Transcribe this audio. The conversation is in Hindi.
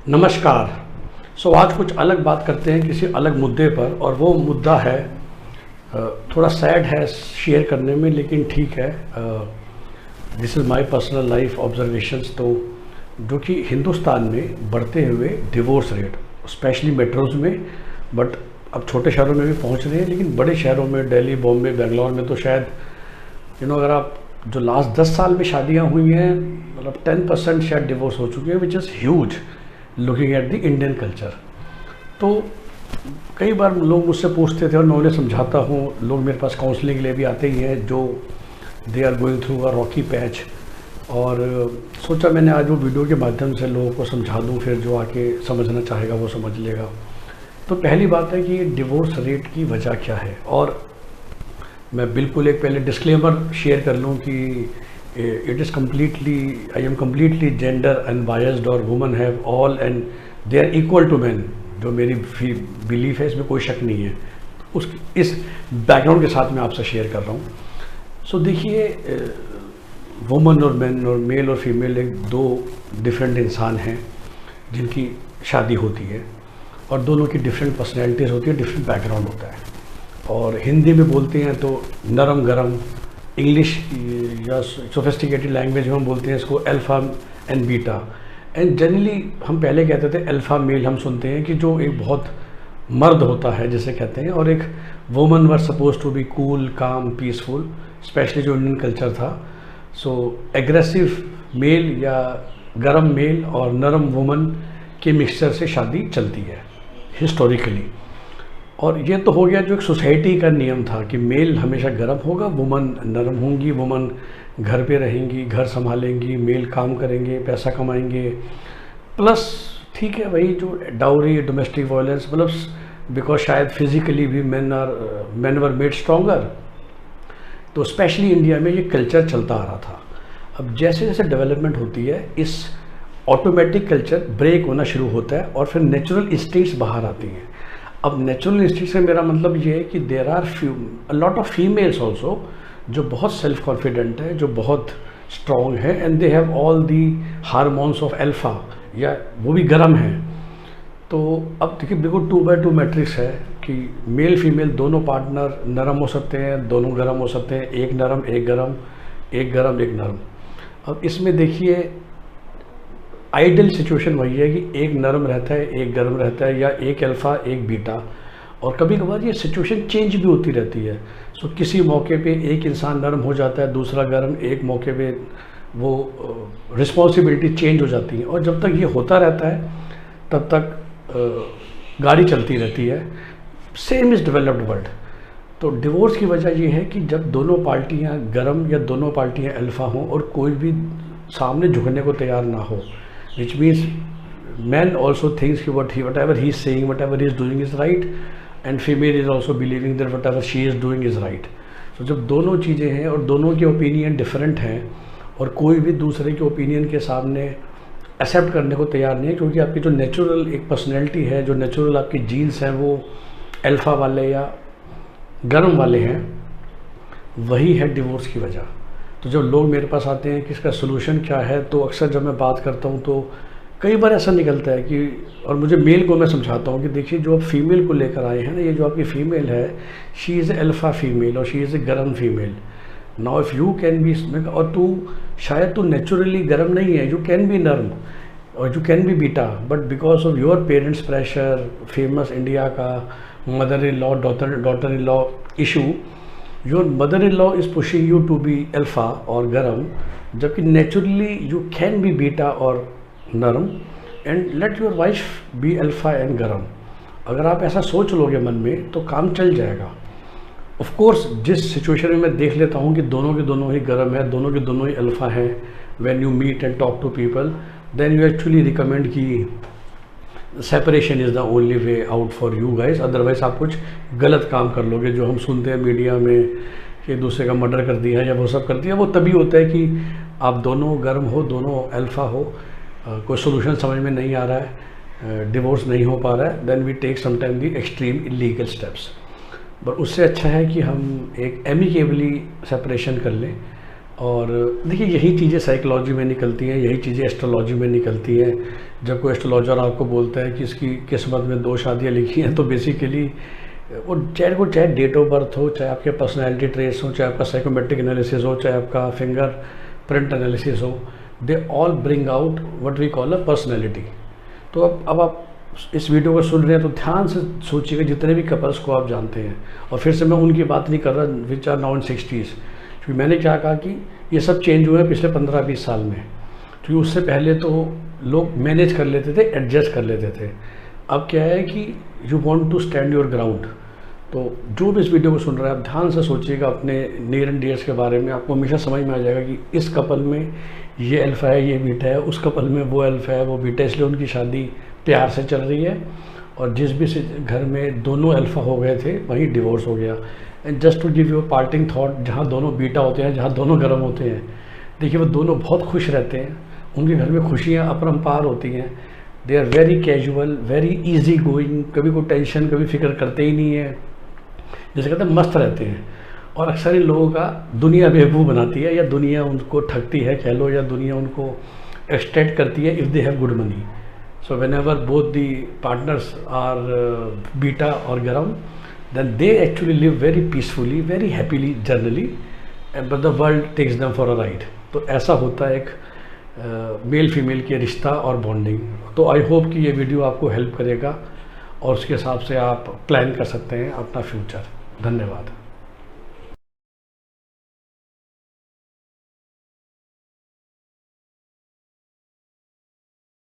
नमस्कार। आज कुछ अलग बात करते हैं किसी अलग मुद्दे पर, और वो मुद्दा है थोड़ा सैड है शेयर करने में, लेकिन ठीक है। This is my personal life observations. तो जो कि हिंदुस्तान में बढ़ते हुए डिवोर्स रेट, स्पेशली मेट्रोज़ में, बट अब छोटे शहरों में भी पहुंच रहे हैं, लेकिन बड़े शहरों में दिल्ली, बॉम्बे, बेंगलोर में तो शायद अगर आप जो लास्ट 10 साल में शादियां हुई हैं, मतलब 10% शायद डिवोर्स हो चुके हैं, which is huge looking at the Indian culture. तो कई बार लोग मुझसे पूछते थे और मैं उन्हें समझाता हूँ। लोग मेरे पास काउंसलिंग के लिए भी आते ही हैं जो they are going through a rocky patch, और सोचा मैंने आज वो वीडियो के माध्यम से लोगों को समझा दूँ, फिर जो आके समझना चाहेगा वो समझ लेगा। तो पहली बात है कि डिवोर्स रेट की वजह क्या है, और मैं बिल्कुल एक पहले डिस्क्लेमर शेयर कर लूँ कि it is completely, I am completely gender unbiased, और women have all and they are equal to man, जो मेरी बिलीफ है, इसमें कोई शक नहीं है। इस बैकग्राउंड के साथ मैं आपसे शेयर कर रहा हूँ। देखिए, वुमेन और मैन, और मेल और फीमेल, एक दो डिफरेंट इंसान हैं जिनकी शादी होती है, और दोनों की डिफरेंट पर्सनैलिटीज़ होती है, डिफरेंट बैकग्राउंड होता है। और हिंदी में बोलते हैं तो नरम गरम, इंग्लिश या सोफिस्टिकेटेड लैंग्वेज में हम बोलते हैं इसको alpha and beta. And generally हम पहले कहते थे अल्फ़ा मेल, हम सुनते हैं कि जो एक बहुत मर्द होता है जिसे कहते हैं, और एक woman were suppose to be cool, calm, peaceful, specially जो इंडियन कल्चर था। एग्रेसिव मेल या गरम मेल और नरम वुमन के मिक्सचर से शादी चलती है हिस्टोरिकली। और ये तो हो गया जो एक सोसाइटी का नियम था कि मेल हमेशा गर्म होगा, वुमन नरम होंगी, वुमन घर पे रहेंगी, घर संभालेंगी, मेल काम करेंगे, पैसा कमाएंगे। प्लस ठीक है, वही जो डाउरी, डोमेस्टिक वायलेंस, मतलब बिकॉज शायद फिजिकली भी मेन वर मेड स्ट्रॉन्गर। तो स्पेशली इंडिया में ये कल्चर चलता आ रहा था। अब जैसे जैसे डेवलपमेंट होती है, इस ऑटोमेटिक कल्चर ब्रेक होना शुरू होता है, और फिर नेचुरल इंस्टिंक्ट्स बाहर आती हैं। अब नेचुरल इंस्टिंक्ट से मेरा मतलब ये है कि there are a lot of females also जो बहुत सेल्फ कॉन्फिडेंट है, जो बहुत स्ट्रॉन्ग है, and they have all the hormones of alpha, या वो भी गर्म है। तो अब देखिए, बिल्कुल 2x2 मैट्रिक्स है कि मेल फीमेल दोनों पार्टनर नरम हो सकते हैं, दोनों गर्म हो सकते हैं, एक नरम एक गर्म, एक गर्म एक नरम। अब इसमें देखिए, आइडियल सिचुएशन वही है कि एक नरम रहता है, एक गर्म रहता है, या एक अल्फ़ा एक बीटा। और कभी कभार ये सिचुएशन चेंज भी होती रहती है। किसी मौके पे एक इंसान नरम हो जाता है, दूसरा गर्म, एक मौके पे वो रिस्पॉन्सिबिलिटी चेंज हो जाती है। और जब तक ये होता रहता है तब तक गाड़ी चलती रहती है। Same is developed world. तो डिवोर्स की वजह ये है कि जब दोनों पार्टियाँ गर्म या दोनों पार्टियाँ अल्फ़ा हों, और कोई भी सामने झुकने को तैयार ना हो, which means man also thinks कि whatever he is saying, whatever he is doing is right, and female is also believing that whatever she is doing is right. जब दोनों चीज़ें हैं और दोनों के ओपिनियन डिफरेंट हैं, और कोई भी दूसरे के ओपिनियन के सामने एक्सेप्ट करने को तैयार नहीं है, क्योंकि आपकी जो नेचुरल एक पर्सनैलिटी है, जो नेचुरल आपकी जीन्स हैं, वो अल्फ़ा वाले या गर्म वाले हैं, वही है डिवोर्स की वजह। तो जब लोग मेरे पास आते हैं कि इसका सोल्यूशन क्या है, तो अक्सर जब मैं बात करता हूँ तो कई बार ऐसा निकलता है कि, और मुझे मेल को मैं समझाता हूँ कि देखिए, जो आप फीमेल को लेकर आए हैं ना, ये जो आपकी फ़ीमेल है, शी इज़ अल्फ़ा फीमेल और शी इज़ ए गर्म female. Now if you can B, और तू शायद तू नेचुरली गर्म नहीं है, यू कैन बी नर्म और you can be beta, but because of your parents pressure, famous India का mother in law daughter in law issue, your mother in law is pushing you to be alpha और गर्म, जबकि naturally you can be beta और नरम, and let your wife be alpha and गर्म। अगर आप ऐसा सोच लोगे मन में तो काम चल जाएगा। ऑफ कोर्स जिस सिचुएशन में मैं देख लेता हूँ कि दोनों के दोनों ही गर्म है, दोनों के दोनों ही अल्फ़ा हैं, when you meet and talk to people, then you actually recommend कि separation is the only way out for you guys. Otherwise आप कुछ गलत काम कर लोगे। जो हम सुनते हैं मीडिया में कि दूसरे का मर्डर कर दिया या वो सब कर दिया, वो तभी होता है कि आप दोनों गर्म हो, दोनों अल्फ़ा हो, कोई सोल्यूशन समझ में नहीं आ रहा है, डिवोर्स नहीं हो पा रहा है, then we take sometime the extreme illegal steps. But उससे अच्छा है कि हम एक एमिकेबली सेपरेशन कर लें, और देखिए यही चीज़ें साइकोलॉजी में निकलती हैं, यही चीज़ें एस्ट्रोलॉजी में निकलती हैं। जब कोई एस्ट्रोलॉजर आपको बोलता है कि इसकी किस्मत में 2 शादियाँ लिखी हैं, तो बेसिकली वो चाहे डेट ऑफ बर्थ हो, चाहे आपके पर्सनैलिटी ट्रेस हो, चाहे आपका साइकोमेट्रिक एनालिसिस हो, चाहे आपका फिंगर प्रिंट एनालिसिस हो, they all bring out what we call a personality. तो अब आप इस वीडियो को सुन रहे हैं तो ध्यान से सोचिएगा जितने भी कपल्स को आप जानते हैं, और फिर से मैं उनकी बात नहीं कर रहा which are now in 60s, क्योंकि मैंने क्या कहा कि ये सब चेंज हुए हैं पिछले 15-20 साल में। क्योंकि उससे पहले तो लोग मैनेज कर लेते थे, एडजस्ट कर लेते थे। अब क्या है कि you want to stand your ground. तो जो भी इस वीडियो को सुन रहा है आप ध्यान से सोचिएगा अपने नियर एंड डियर्स के बारे में। आपको हमेशा समझ में आ जाएगा कि इस कपल में ये अल्फ़ा है, ये बीटा है, उस कपल में वो अल्फ़ा है, वो बीटा, इसलिए उनकी शादी प्यार से चल रही है। और जिस भी घर में दोनों अल्फ़ा हो गए थे वहीं डिवोर्स हो गया। And just to give you parting thought, जहाँ दोनों बीटा होते हैं, जहाँ दोनों गर्म होते हैं, देखिए वो दोनों बहुत खुश रहते हैं, उनके घर में खुशियाँ अपरंपार होती हैं। They are very casual, very easy going, कभी कोई टेंशन, कभी फिक्र करते ही नहीं है, जैसे कहते हैं मस्त रहते हैं। और अक्सर इन लोगों का दुनिया बेवकूफ़ बनाती है, या दुनिया उनको ठगती है कह लो, या दुनिया उनको एक्सटेंड करती है if they have good money. So whenever both the partners are beta और गरम, then they actually live very peacefully, very happily generally, but the world takes them for a ride। तो ऐसा होता है एक मेल फीमेल के रिश्ता और बॉन्डिंग। तो आई होप कि ये वीडियो आपको हेल्प करेगा और उसके हिसाब से आप प्लान कर सकते हैं अपना फ्यूचर। धन्यवाद।